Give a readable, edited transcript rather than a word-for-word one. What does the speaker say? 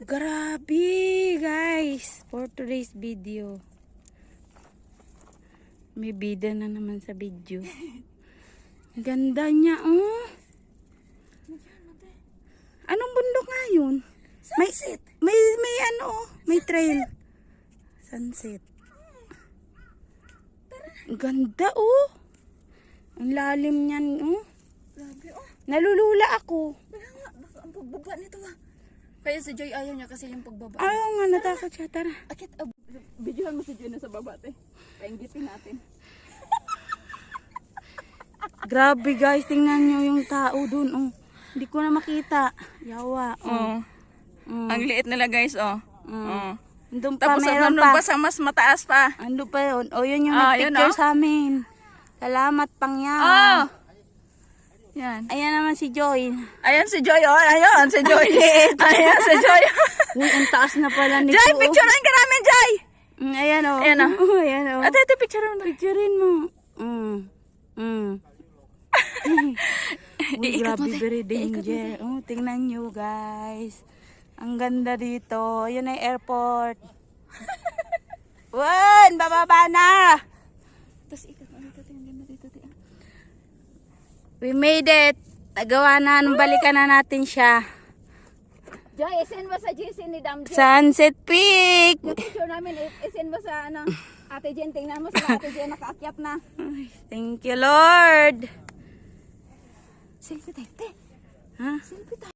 Grabe guys, for today's video. May bida na naman sa video. Ganda niya, oh. Anong bundok nga yun? Sunset. May ano, may trail. Sunset. Ganda, oh. Ang lalim niyan, oh. Grabe, oh. Nalulula ako. Kaya nga, baka ang pagbaba nito, ah. Kaya si Joy ayaw niya kasi yung pagbaba. Ayaw nga, natakot siya. Tara. Akit, videohan mo si Joy na sa baba, te. Painggitin natin. Grabe guys, tingnan nyo yung tao dun, oh. Hindi ko na makita. Yawa, oh. Ang liit nila, guys, oh. Andun pa, Tapos meron ano pa. pa sa mas mataas pa. Andun pa yun. O, yun yung Yun, nagpicture oh. sa amin. Salamat, Pangyan. Oh! Yan. Ayan naman si Joy. Ayan si Joy, oh. Ayan si Joy. Ayan si Joy. Uy, ang taas na pala nito. Joy, picturean ka namin, Joy! Ayan, oh. Ayan, oh. Ayan, oh. Ate, picturean mo. Picturein mo. Uy, Iikat mo, grabe, te. very Iikat mo, danger. Oh, tingnan nyo, guys. Ang ganda dito. Yun ay airport. Wan, bababa na. Tapos ikat mo dito, te. Ang ganda dito, te. We made it. Nagawa na. Balikan na natin siya. Joy, isend mo sa GC ni Dam Joy. Sunset Peak. Yung picture namin, isend mo sa ano, Ate Jen. Tingnan mo sa Ate Jen, nakaakyat na. Thank you, Lord. Selfie tayo, te. Ha? Selfie tayo.